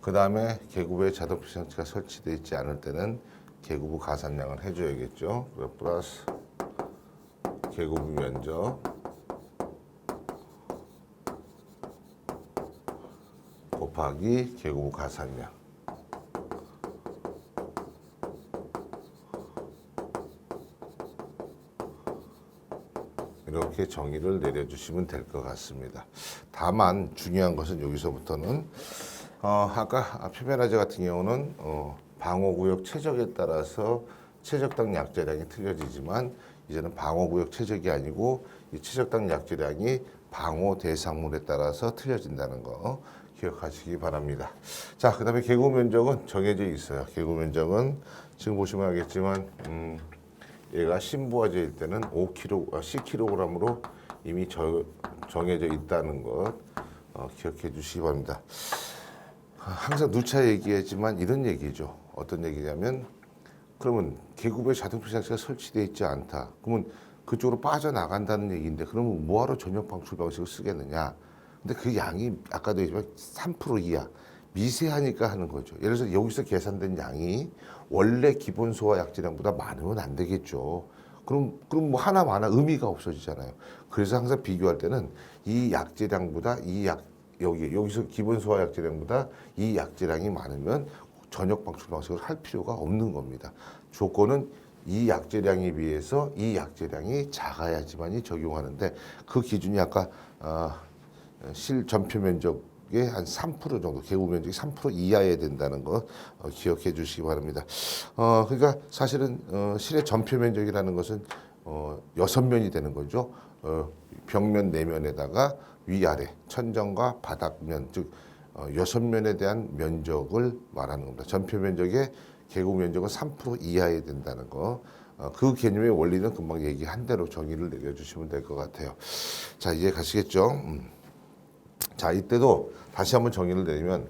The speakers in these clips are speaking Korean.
그 다음에 계급부에 자동 표시장치가 설치되어 있지 않을 때는 계급부 가산량을 해줘야겠죠. 플러스 계급부 면적 곱하기 계급부 가산량. 이렇게 정의를 내려주시면 될 것 같습니다. 다만 중요한 것은 여기서부터는 아까 표면화재 같은 경우는 방호구역 최적에 따라서 최적당 약재량이 틀려지지만 이제는 방호구역 최적이 아니고 이 최적당 약재량이 방호 대상물에 따라서 틀려진다는 거 기억하시기 바랍니다. 자, 그 다음에 계급 면적은 정해져 있어요. 계급 면적은 지금 보시면 알겠지만 얘가 신부화재일 때는 10kg으로 이미 정해져 있다는 것 기억해 주시기 바랍니다. 항상 누차 얘기하지만 이런 얘기죠. 어떤 얘기냐면 그러면 계급부에 자동 표시장치가 설치되어 있지 않다. 그러면 그쪽으로 빠져나간다는 얘기인데 그러면 뭐하러 전력 방출 방식을 쓰겠느냐. 근데 그 양이 아까도 얘기했지만 3% 이하. 미세하니까 하는 거죠. 예를 들어서 여기서 계산된 양이 원래 기본 소화 약재량보다 많으면 안 되겠죠. 그럼 뭐 하나 많아 의미가 없어지잖아요. 그래서 항상 비교할 때는 이 약재량보다 여기서 기본 소화 약재량보다 이 약재량이 많으면 전역 방출 방식을 할 필요가 없는 겁니다. 조건은 이 약재량에 비해서 이 약재량이 작아야지만이 적용하는데 그 기준이 아까 실전표 면적의 한 3% 정도, 계급 면적이 3% 이하여야 된다는 거 기억해 주시기 바랍니다. 그러니까 사실은 실의 전표 면적이라는 것은 6면이 되는 거죠. 벽면 4면에다가 위아래, 천정과 바닥면, 즉 6면에 대한 면적을 말하는 겁니다. 전표 면적의 계급 면적은 3% 이하여야 된다는 거. 그 개념의 원리는 금방 얘기한 대로 정의를 내려주시면 될 것 같아요. 자, 이해 가시겠죠? 자, 이때도 다시 한번 정의를 내리면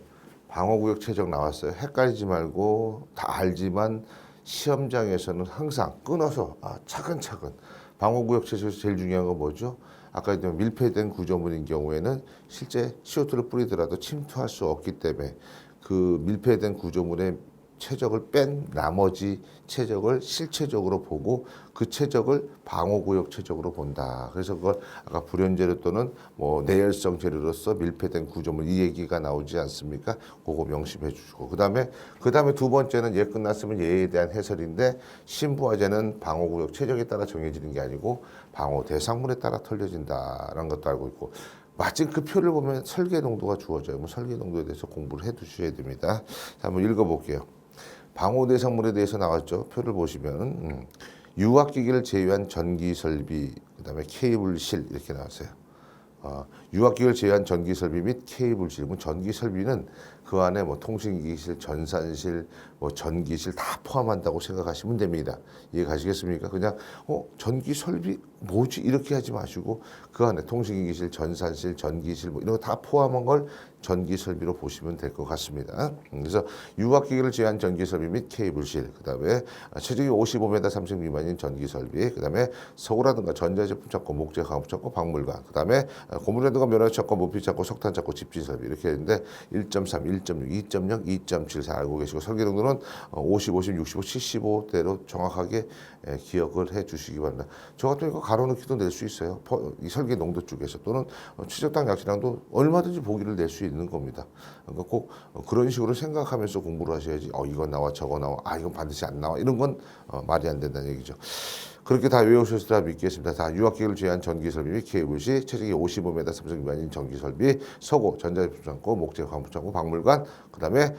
방어구역 최적 나왔어요. 헷갈리지 말고 다 알지만 시험장에서는 항상 끊어서 차근차근 방어구역 최적에서 제일 중요한 건 뭐죠? 아까 했던 밀폐된 구조물인 경우에는 실제 CO2를 뿌리더라도 침투할 수 없기 때문에 그 밀폐된 구조물의 최적을 뺀 나머지 최적을 실체적으로 보고 그 최적을 방호구역 최적으로 본다. 그래서 그걸 아까 불연재료 또는 뭐 내열성 재료로서 밀폐된 구조물 이 얘기가 나오지 않습니까? 그거 명심해 주시고 그다음에 두 번째는 얘 끝났으면 얘에 대한 해설인데 신부화재는 방호구역 최적에 따라 정해지는 게 아니고 방호 대상물에 따라 털려진다라는 것도 알고 있고 마침 그 표를 보면 설계 농도가 주어져요. 뭐 설계 농도에 대해서 공부를 해 두셔야 됩니다. 자, 한번 읽어볼게요. 방호 대상물에 대해서 나왔죠. 표를 보시면 유압기기를 제외한 전기 설비, 그다음에 케이블실 이렇게 나왔어요. 유압기기를 제외한 전기 설비 및 케이블실. 전기 설비는 그 안에 뭐 통신기기실, 전산실, 뭐 전기실 다 포함한다고 생각하시면 됩니다. 이해 가시겠습니까? 그냥 전기 설비 뭐지 이렇게 하지 마시고 그 안에 통신기기실, 전산실, 전기실 뭐 이런 거 다 포함한 걸 전기 설비로 보시면 될 것 같습니다. 그래서 유압기기를 제한 전기 설비 및 케이블실, 그다음에 체중이 55m 30 미만인 전기 설비, 그다음에 서구라든가 전자제품 창고, 목재 가공 창고, 박물관, 그다음에 고무라든가 면허 창고, 모피 창고, 석탄 창고, 집진 설비 이렇게 했는데 1.3, 1.6, 2.0, 2.7 잘 알고 계시고 설계 정도는 50, 50, 65, 75대로 정확하게 기억을 해 주시기 바랍니다. 저 같은 경우 가로넣기도 낼 수 있어요. 이 설계 농도 쪽에서 또는 최적당 약질량도 얼마든지 보기를 낼 수 있는 겁니다. 그러니까 꼭 그런 식으로 생각하면서 공부를 하셔야지. 이건 나와 저거 나와. 이건 반드시 안 나와. 이런 건 말이 안 된다는 얘기죠. 그렇게 다 외우셨으리라 믿겠습니다. 다 유압기를 제한 전기설비 및 케이블시, 체중이 55m 30 미만인 전기설비, 서고, 전자제품 창고, 목재 가공 창고, 박물관, 그다음에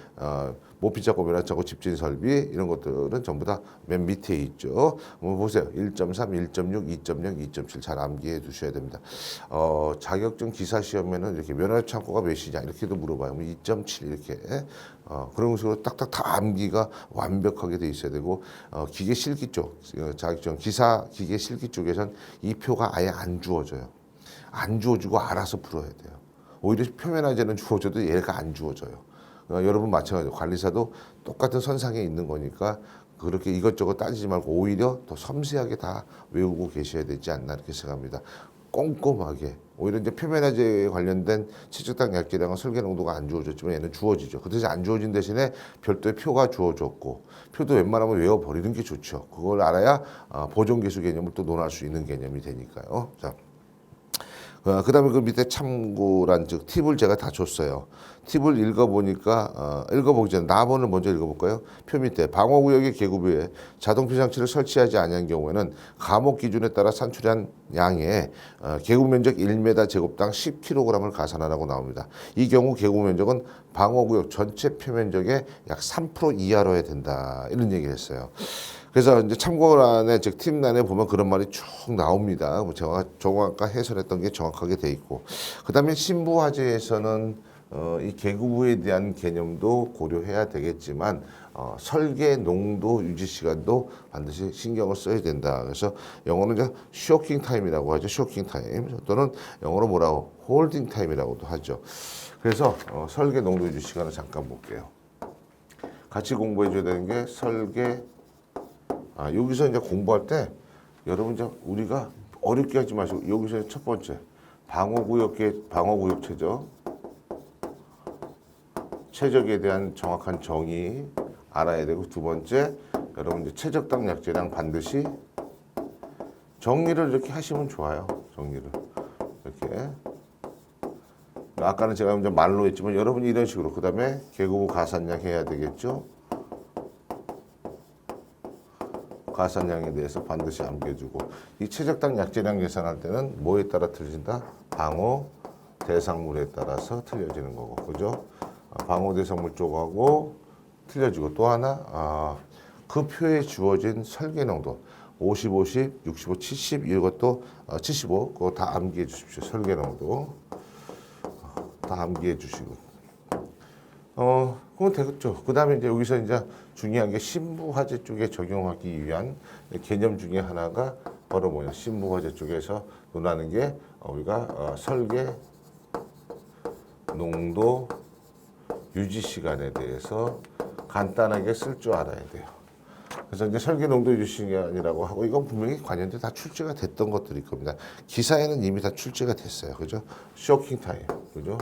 모피 창고, 면허 창고, 집진 설비 이런 것들은 전부 다 맨 밑에 있죠. 보세요. 1.3, 1.6, 2.0, 2.7 잘 암기해 두셔야 됩니다. 자격증 기사 시험에는 이렇게 면허 창고가 몇이냐 이렇게도 물어봐요. 2.7 이렇게 그런 식으로 딱딱 다 암기가 완벽하게 돼 있어야 되고 기계 실기 쪽 자격증 기사 기계 실기 쪽에선 이 표가 아예 안 주어져요. 안 주어지고 알아서 풀어야 돼요. 오히려 표면화재는 주어져도 얘가 안 주어져요. 여러분 마찬가지로 관리사도 똑같은 선상에 있는 거니까 그렇게 이것저것 따지지 말고 오히려 더 섬세하게 다 외우고 계셔야 되지 않나 이렇게 생각합니다. 꼼꼼하게 오히려 이제 표면화제에 관련된 채찍당 약재량은 설계 농도가 안 주어졌지만 얘는 주어지죠. 그 대신 안 주어진 대신에 별도의 표가 주어졌고 표도 웬만하면 외워버리는 게 좋죠. 그걸 알아야 보존기술 개념을 또 논할 수 있는 개념이 되니까요. 자. 그다음에 그 밑에 참고란 즉 팁을 제가 다 줬어요. 팁을 읽어보니까 읽어보기 전에 나번을 먼저 읽어볼까요? 표 밑에 방어구역의 계급부에 자동 피장치를 설치하지 아니한 경우에는 감옥 기준에 따라 산출한 양의 계급 면적 1m 제곱당 10kg을 가산하라고 나옵니다. 이 경우 계급 면적은 방어구역 전체 표면적의 약 3% 이하로 해야 된다. 이런 얘기를 했어요. 그래서 이제 참고란에 즉 팁란에 보면 그런 말이 쭉 나옵니다. 제가 아까 해설했던 게 정확하게 돼 있고, 그다음에 신부화재에서는 이 계급부에 대한 개념도 고려해야 되겠지만 설계 농도 유지 시간도 반드시 신경을 써야 된다. 그래서 영어는 이제 쇼킹 타임이라고 하죠. 쇼킹 타임 또는 영어로 뭐라고 홀딩 타임이라고도 하죠. 그래서 설계 농도 유지 시간을 잠깐 볼게요. 같이 공부해 줘야 되는 게 설계. 여기서 이제 공부할 때 여러분 이제 우리가 어렵게 하지 마시고 여기서 첫 번째 방어구역 최적에 대한 정확한 정의 알아야 되고, 두 번째 여러분 이제 최적당 약재량 반드시 정리를 이렇게 하시면 좋아요. 정리를 이렇게 아까는 제가 이제 말로 했지만 여러분이 이런 식으로 그다음에 계급부 가산량 해야 되겠죠. 가산량에 대해서 반드시 암기해주고, 이 최적당 약재량 계산할 때는 뭐에 따라 틀린다? 방어 대상물에 따라서 틀려지는 거고, 그죠? 방어 대상물 쪽하고 틀려지고, 또 하나 그 표에 주어진 설계 농도 50, 50, 65, 70 이것도 75 그거 다 암기해 주십시오. 설계 농도 다 암기해 주시고. 그건 되겠죠. 그 다음에 이제 여기서 이제 중요한 게 신부화재 쪽에 적용하기 위한 개념 중에 하나가 바로 뭐냐. 신부화재 쪽에서 논하는 게 우리가 설계 농도 유지 시간에 대해서 간단하게 쓸 줄 알아야 돼요. 그래서 이제 설계 농도 유지 시간이라고 하고, 이건 분명히 관련돼 다 출제가 됐던 것들일 겁니다. 기사에는 이미 다 출제가 됐어요. 그죠? 쇼킹 타임. 그죠?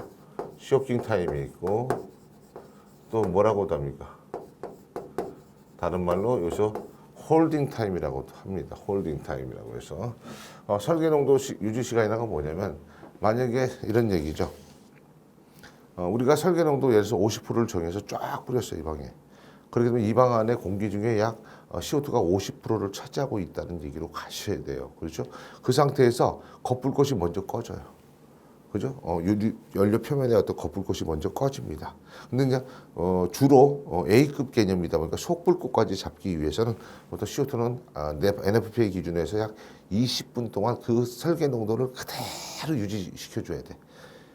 쇼킹 타임이 있고, 또 뭐라고도 합니까? 다른 말로 여기서 홀딩 타임이라고도 합니다. 홀딩 타임이라고 해서 설계 농도 유지 시간이라는 건 뭐냐면, 만약에 이런 얘기죠. 우리가 설계 농도 예를 들어서 50%를 정해서 쫙 뿌렸어요, 이 방에. 그렇게 되면 이 방 안에 공기 중에 약 CO2가 50%를 차지하고 있다는 얘기로 가셔야 돼요. 그렇죠? 그 상태에서 거풀꽃이 먼저 꺼져요. 그죠? 연료 표면에 어떤 거풀꽃이 먼저 꺼집니다. 근데 이제 주로 A급 개념이다 보니까 속불꽃까지 잡기 위해서는 보통 CO2는 NFPA 기준에서 약 20분 동안 그 설계 농도를 그대로 유지시켜 줘야 돼.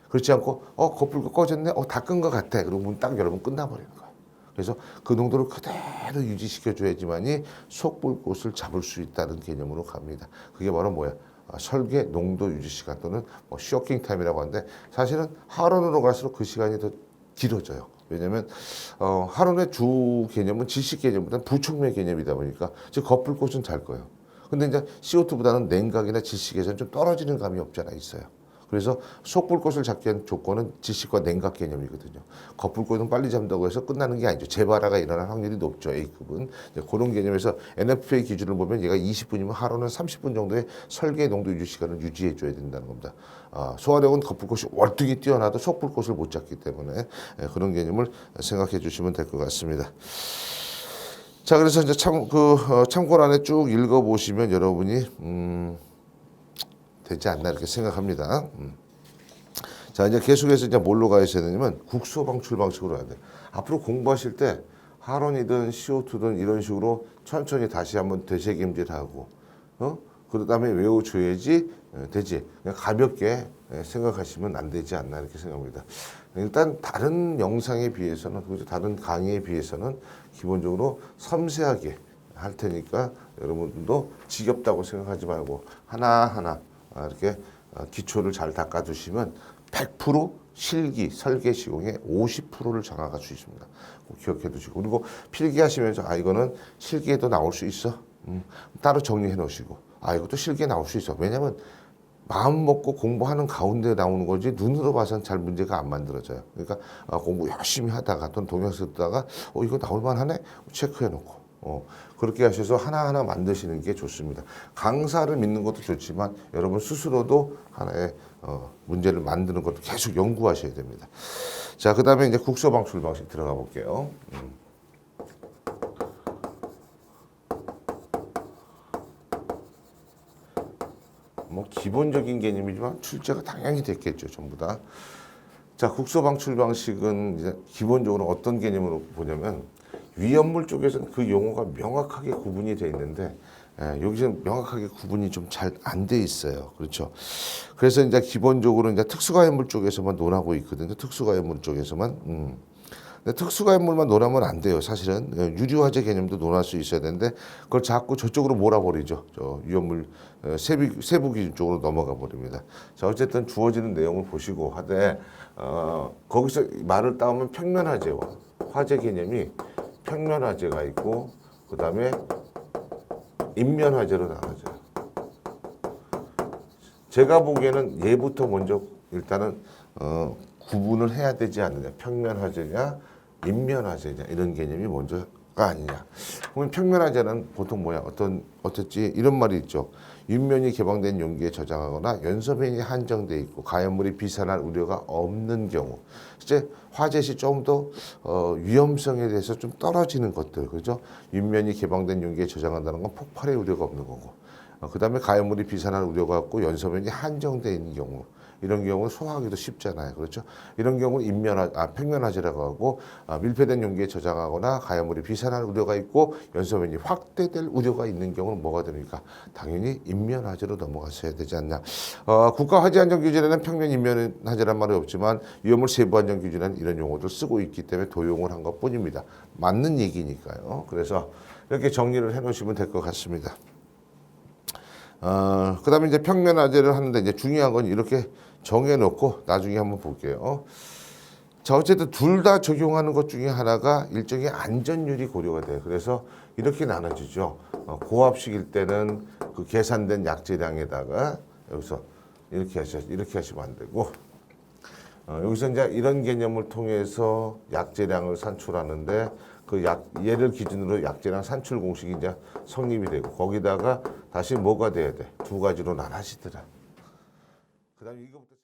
그렇지 않고 거풀꽃 꺼졌네, 다 끈 것 같아. 그리고 문 딱 열면 끝나버리는 거야. 그래서 그 농도를 그대로 유지시켜 줘야지만이 속불꽃을 잡을 수 있다는 개념으로 갑니다. 그게 바로 뭐야? 설계 농도 유지 시간 또는 쇼킹 타임이라고 하는데, 사실은 하론으로 갈수록 그 시간이 더 길어져요. 왜냐하면 하론의 주 개념은 질식 개념보다는 부촉매 개념이다 보니까 즉 거풀꽃은 잘 거예요. 근데 이제 CO2보다는 냉각이나 질식에서는 좀 떨어지는 감이 없지 않아 있어요. 그래서 속불꽃을 잡기 위한 조건은 질식과 냉각 개념이거든요. 거풀꽃은 빨리 잡는다고 해서 끝나는 게 아니죠. 재발화가 일어날 확률이 높죠. A급은. 그런 개념에서 NFPA 기준을 보면 얘가 20분이면 하루는 30분 정도의 설계 농도 유지 시간을 유지해 줘야 된다는 겁니다. 소화력은 거풀꽃이 월등히 뛰어나도 속불꽃을 못 잡기 때문에 그런 개념을 생각해 주시면 될 것 같습니다. 자, 그래서 이제 참고란에 쭉 읽어보시면 여러분이 되지 않나 이렇게 생각합니다. 자, 이제 계속해서 이제 뭘로 가셔야 되냐면 국소 방출 방식으로 해야 돼. 앞으로 공부하실 때 하론이든 CO2든 이런 식으로 천천히 다시 한번 되새김질하고, 그다음에 외워줘야지 되지. 그냥 가볍게 생각하시면 안 되지 않나 이렇게 생각합니다. 일단 다른 영상에 비해서는, 다른 강의에 비해서는 기본적으로 섬세하게 할 테니까 여러분도 지겹다고 생각하지 말고 하나하나 이렇게 기초를 잘 닦아두시면 100% 실기 설계 시공의 50%를 장악할 수 있습니다. 꼭 기억해 두시고, 그리고 필기하시면서 이거는 실기에도 나올 수 있어. 따로 정리해 놓으시고, 이것도 실기에 나올 수 있어. 왜냐하면 마음 먹고 공부하는 가운데 나오는 거지 눈으로 봐서는 잘 문제가 안 만들어져요. 그러니까 공부 열심히 하다가 또는 동영상 듣다가 이거 나올 만하네 체크해 놓고 그렇게 하셔서 하나하나 만드시는 게 좋습니다. 강사를 믿는 것도 좋지만 여러분 스스로도 하나의 문제를 만드는 것도 계속 연구하셔야 됩니다. 자, 그 다음에 이제 국서 방출 방식 들어가 볼게요. 뭐 기본적인 개념이지만 출제가 당연히 됐겠죠, 전부 다. 자, 국서 방출 방식은 이제 기본적으로 어떤 개념으로 보냐면 위험물 쪽에서는 그 용어가 명확하게 구분이 돼 있는데 여기서는 명확하게 구분이 좀 잘 안 돼 있어요. 그렇죠? 그래서 이제 기본적으로 이제 특수가해물 쪽에서만 논하고 있거든요. 특수가해물 쪽에서만. 근데 특수가해물만 논하면 안 돼요. 사실은 유류화재 개념도 논할 수 있어야 되는데 그걸 자꾸 저쪽으로 몰아버리죠. 저 위험물 세부 기준 쪽으로 넘어가 버립니다. 자, 어쨌든 주어지는 내용을 보시고 하되 거기서 말을 따오면 평면화재와 화재 개념이 평면화재가 있고 그 다음에 인면화재로 나눠져요. 제가 보기에는 얘부터 먼저 일단은 구분을 해야 되지 않느냐. 평면화재냐 인면화재냐 이런 개념이 먼저가 아니냐. 그러면 평면화재는 보통 뭐야 어떻지 이런 말이 있죠. 윗면이 개방된 용기에 저장하거나 연소면이 한정돼 있고 가연물이 비산할 우려가 없는 경우 이제 화재 시 좀 더 위험성에 대해서 좀 떨어지는 것들 그죠. 윗면이 개방된 용기에 저장한다는 건 폭발의 우려가 없는 거고 그 다음에 가연물이 비산할 우려가 없고 연소면이 한정돼 있는 경우 이런 경우는 소화하기도 쉽잖아요. 그렇죠? 이런 경우는 평면화재라고 하고 밀폐된 용기에 저장하거나 가연물이 비산할 우려가 있고 연소면이 확대될 우려가 있는 경우는 뭐가 됩니까? 당연히 인면화재로 넘어가셔야 되지 않냐. 국가화재안전규정에는 평면 인면화재란 말이 없지만 위험물 세부안전규정에는 이런 용어도 쓰고 있기 때문에 도용을 한 것뿐입니다. 맞는 얘기니까요. 그래서 이렇게 정리를 해놓으시면 될 것 같습니다. 그 다음에 이제 평면화재를 하는데 이제 중요한 건 이렇게 정해놓고 나중에 한번 볼게요. 자, 어쨌든 둘 다 적용하는 것 중에 하나가 일종의 안전율이 고려가 돼요. 그래서 이렇게 나눠지죠. 고압식일 때는 그 계산된 약재량에다가 여기서 이렇게 하시면 안 되고 여기서 이제 이런 개념을 통해서 약재량을 산출하는데 얘를 기준으로 약재량 산출 공식이 이제 성립이 되고 거기다가 다시 뭐가 돼야 돼? 두 가지로 나눠지더라. 그다음에 이거부터